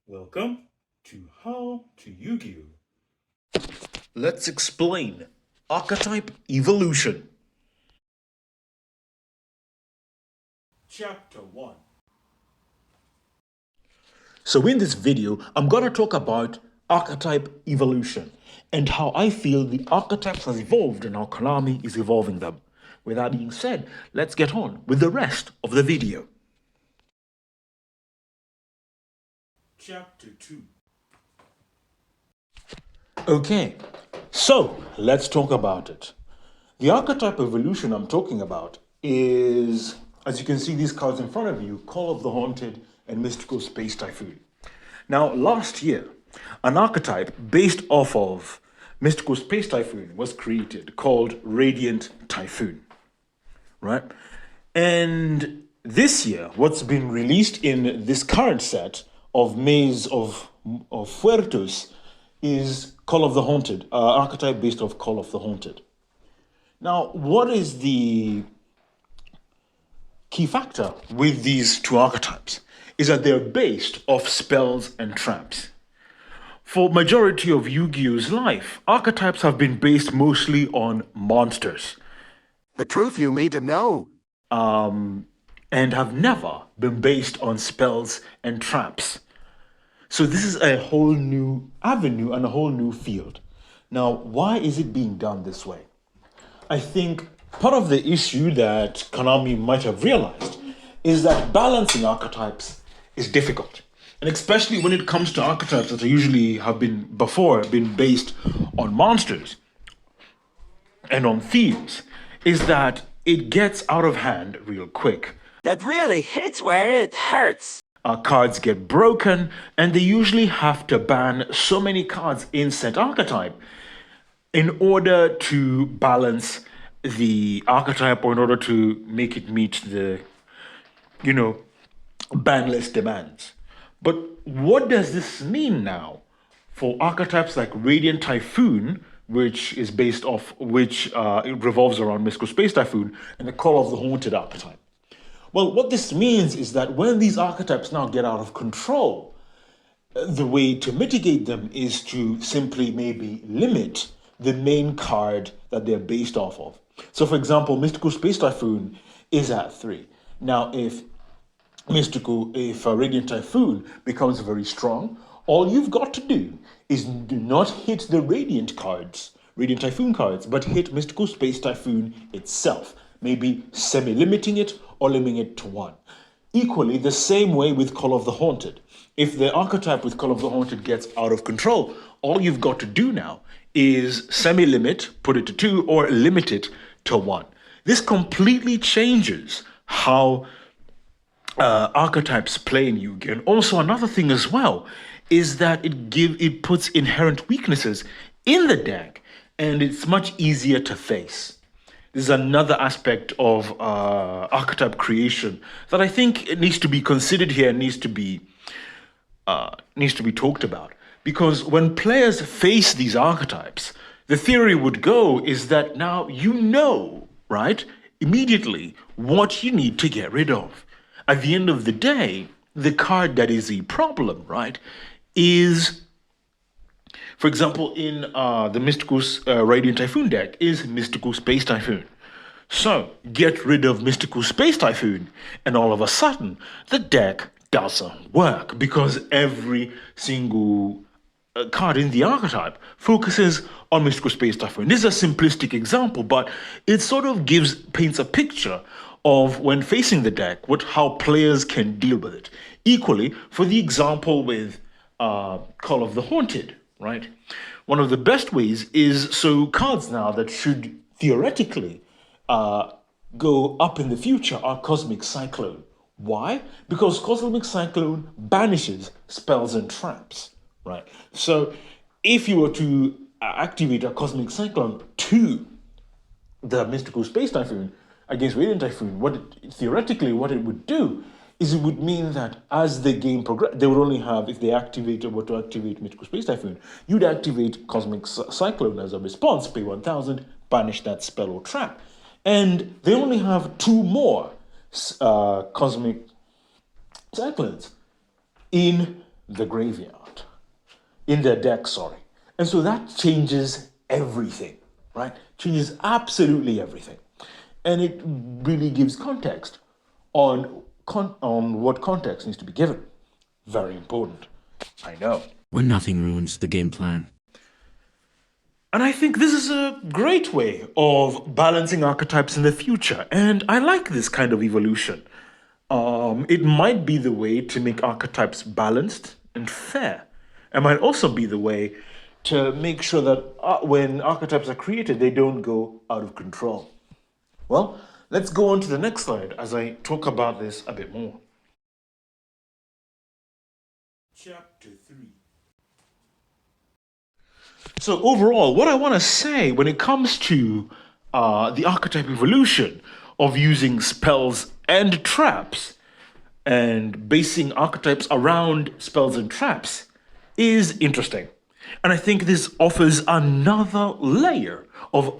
Welcome to How to Yu-Gi-Oh! Let's explain archetype evolution. Chapter 1. So in this video, I'm going to talk about archetype evolution and how I feel the archetypes has evolved and how Konami is evolving them. With that being said, let's get on with the rest of the video. Chapter 2. Okay, so let's talk about it. The archetype evolution I'm talking about is, as you can see these cards in front of you, Call of the Haunted and Mystical Space Typhoon. Now, last year, an archetype based off of Mystical Space Typhoon was created called Radiant Typhoon, right? And this year, what's been released in this current set of Maze of Fuertes is Call of the Haunted, archetype based off Call of the Haunted. Now, what is the key factor with these two archetypes? Is that they're based off spells and traps. For majority of Yu-Gi-Oh's life, archetypes have been based mostly on monsters. The truth you need to know. And have never been based on spells and traps. So this is a whole new avenue and a whole new field. Now, why is it being done this way? I think part of the issue that Konami might have realized is that balancing archetypes is difficult. And especially when it comes to archetypes that usually have been based on monsters and on themes, is that it gets out of hand real quick. That really hits where it hurts. Cards get broken, and they usually have to ban so many cards in set archetype in order to balance the archetype or in order to make it meet the, ban list demands. But what does this mean now for archetypes like Radiant Typhoon, which is based off, it revolves around Mystical Space Typhoon, and the Call of the Haunted archetype? Well, what this means is that when these archetypes now get out of control, the way to mitigate them is to simply maybe limit the main card that they're based off of. So, for example, Mystical Space Typhoon is at 3. Now, if Radiant Typhoon becomes very strong, all you've got to do is do not hit the Radiant Typhoon cards, but hit Mystical Space Typhoon itself. Maybe semi-limiting it or limiting it to 1. Equally, the same way with Call of the Haunted. If the archetype with Call of the Haunted gets out of control, all you've got to do now is semi-limit, put it to 2, or limit it to 1. This completely changes how archetypes play in Yu-Gi-Oh! And also another thing as well is that it puts inherent weaknesses in the deck, and it's much easier to face. This is another aspect of archetype creation that I think it needs to be considered here and needs to be talked about. Because when players face these archetypes, the theory would go is that now right, immediately what you need to get rid of. At the end of the day, the card that is a problem, right, is, for example, in the Mystical Radiant Typhoon deck is Mystical Space Typhoon. So, get rid of Mystical Space Typhoon, and all of a sudden, the deck doesn't work because every single card in the archetype focuses on Mystical Space Typhoon. This is a simplistic example, but it sort of paints a picture of when facing the deck, how players can deal with it. Equally, for the example with Call of the Haunted, right? One of the best ways is cards now that should theoretically go up in the future are Cosmic Cyclone. Why? Because Cosmic Cyclone banishes spells and traps, right? So if you were to activate a Cosmic Cyclone to the Mystical Space Typhoon against Radiant Typhoon, theoretically what it would do is it would mean that as the game progressed, they would only have, if they were to activate Mystical Space Typhoon, you'd activate Cosmic Cyclone as a response, pay 1,000, banish that spell or trap. And they only have 2 more Cosmic Cyclones in the graveyard, in their deck, sorry. And so that changes everything, right? Changes absolutely everything. And it really gives context on what context needs to be given. Very important. I know. When nothing ruins the game plan. And I think this is a great way of balancing archetypes in the future. And I like this kind of evolution. It might be the way to make archetypes balanced and fair. It might also be the way to make sure that when archetypes are created, they don't go out of control. Well, let's go on to the next slide as I talk about this a bit more. Chapter 3. So overall, what I want to say when it comes to the archetype evolution of using spells and traps and basing archetypes around spells and traps is interesting. And I think this offers another layer of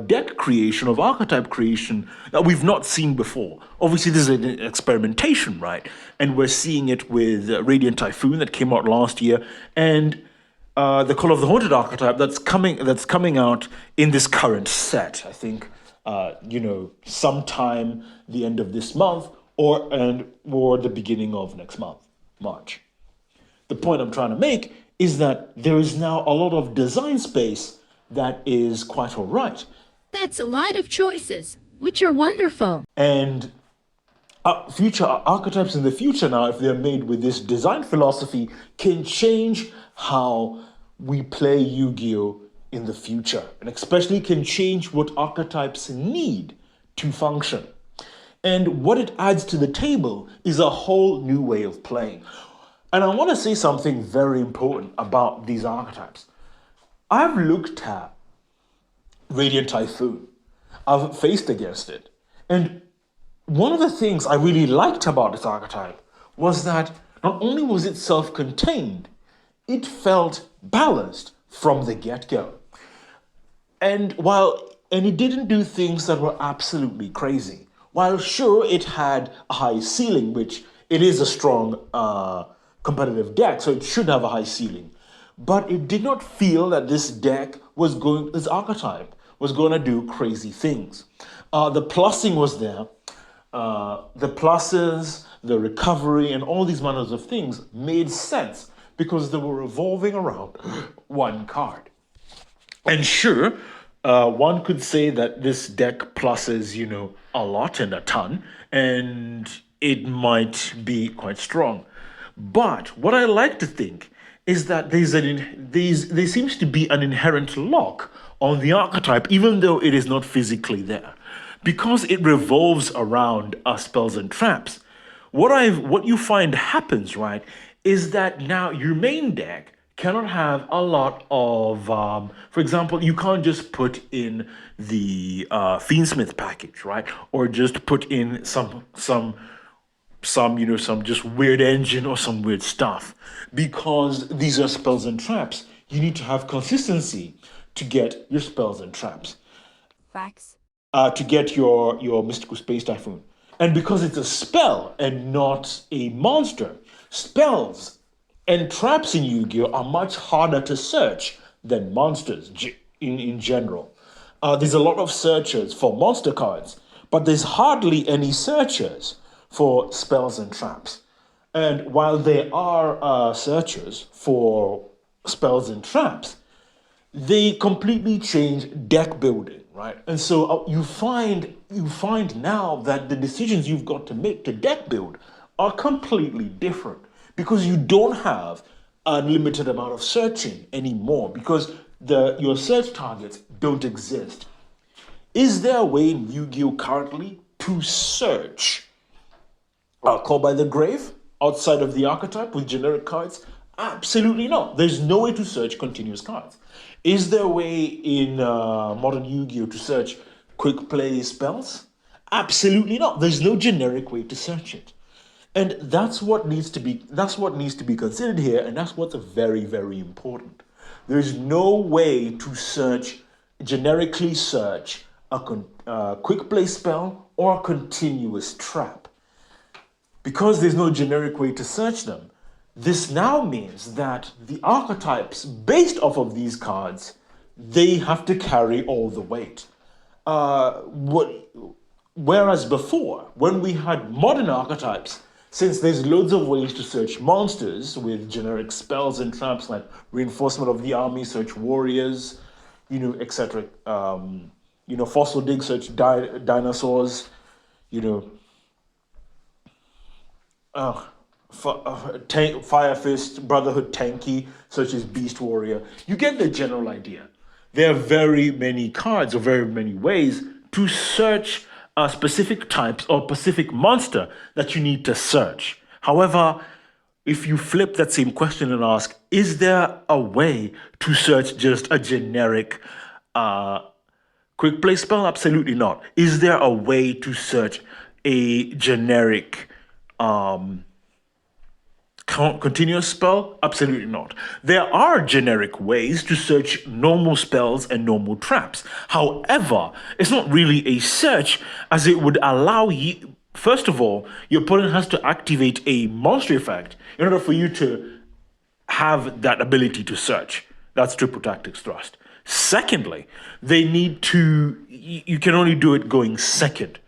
deck creation, of archetype creation that we've not seen before. Obviously, this is an experimentation, right? And we're seeing it with Radiant Typhoon that came out last year, and the Call of the Haunted archetype that's coming out in this current set. I think sometime the end of this month or the beginning of next month, March. The point I'm trying to make is that there is now a lot of design space that is quite all right. That's a lot of choices, which are wonderful. And future archetypes in the future now, if they're made with this design philosophy, can change how we play Yu-Gi-Oh! In the future, and especially can change what archetypes need to function. And what it adds to the table is a whole new way of playing. And I want to say something very important about these archetypes. I've looked at Radiant Typhoon. I've faced against it. And one of the things I really liked about this archetype was that not only was it self-contained, it felt balanced from the get-go. And it didn't do things that were absolutely crazy. While sure it had a high ceiling, which it is a strong competitive deck, so it should have a high ceiling. But it did not feel that this archetype was going to do crazy things. The plussing was there. The pluses, the recovery, and all these manners of things made sense because they were revolving around one card. And sure, one could say that this deck pluses, a lot and a ton, and it might be quite strong. But what I like to think is that there seems to be an inherent lock on the archetype, even though it is not physically there, because it revolves around spells and traps. What you find happens, right, is that now your main deck cannot have a lot of, for example, you can't just put in the Fiendsmith package, right? Or just put in some just weird engine or some weird stuff. Because these are spells and traps, you need to have consistency to get your spells and traps. Facts. To get your Mystical Space Typhoon. And because it's a spell and not a monster, spells and traps in Yu-Gi-Oh! Are much harder to search than monsters in general. There's a lot of searchers for monster cards, but there's hardly any searchers for spells and traps. And while there are searchers for spells and traps, they completely change deck building, right? And so you find now that the decisions you've got to make to deck build are completely different because you don't have a limited amount of searching anymore because your search targets don't exist. Is there a way in Yu-Gi-Oh! Currently to search Call by the Grave outside of the archetype with generic cards? Absolutely not. There's no way to search continuous cards. Is there a way in modern Yu-Gi-Oh! To search quick play spells? Absolutely not. There's no generic way to search it. And that's what needs to be considered here, and that's what's very, very important. There's no way to generically search a quick play spell or a continuous trap. Because there's no generic way to search them, This now means that the archetypes based off of these cards, they have to carry all the weight. Whereas before, when we had modern archetypes, since there's loads of ways to search monsters with generic spells and traps like reinforcement of the army, search warriors, etc. Fossil dig, search dinosaurs, you know, Fire Fist, Brotherhood Tanky, such as Beast Warrior. You get the general idea. There are very many cards or very many ways to search specific types or specific monster that you need to search. However, if you flip that same question and ask, is there a way to search just a generic quick play spell? Absolutely not. Is there a way to search a generic continuous spell? Absolutely not. There are generic ways to search normal spells and normal traps. However, it's not really a search, as it would allow you. First of all, your opponent has to activate a monster effect in order for you to have that ability to search. That's Triple Tactics Thrust. Secondly, they need to. You can only do it going second.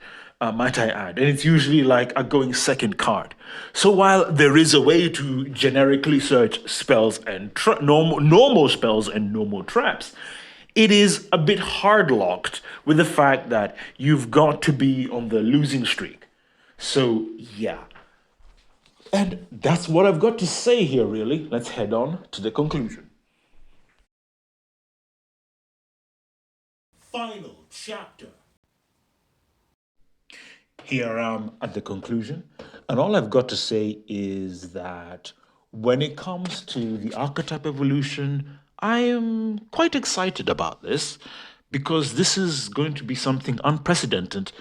Might I add, and it's usually like a going second card. So while there is a way to generically search spells and normal spells and normal traps, it is a bit hard locked with the fact that you've got to be on the losing streak. So yeah, and that's what I've got to say here. Really, let's head on to the conclusion. Final chapter. Here I am at the conclusion, and all I've got to say is that when it comes to the archetype evolution, I am quite excited about this because this is going to be something unprecedented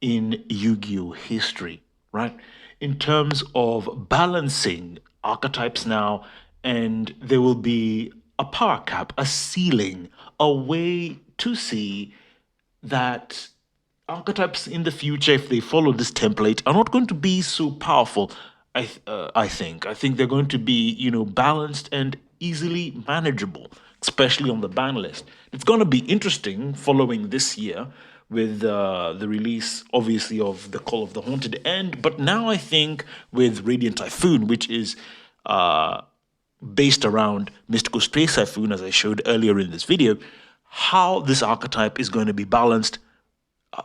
in Yu-Gi-Oh history, right? In terms of balancing archetypes now, and there will be a power cap, a ceiling, a way to see that archetypes in the future, if they follow this template, are not going to be so powerful. I think they're going to be balanced and easily manageable, especially on the ban list. It's going to be interesting following this year with the release, obviously, of the Call of the Haunted End, but now I think with Radiant Typhoon, which is based around Mystical Space Typhoon, as I showed earlier in this video, how this archetype is going to be balanced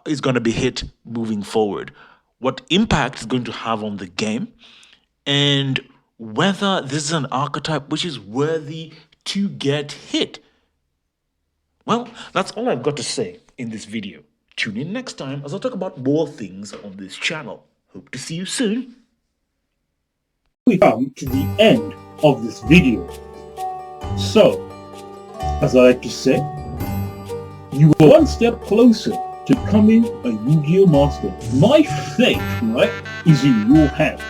is going to be hit moving forward, what impact it's going to have on the game, and whether this is an archetype which is worthy to get hit. Well, that's all I've got to say in this video. Tune in next time as I talk about more things on this channel. Hope to see you soon. We come to the end of this video. So, as I like to say, you are one step closer to becoming a Yu-Gi-Oh master. My fate, right, is in your hands.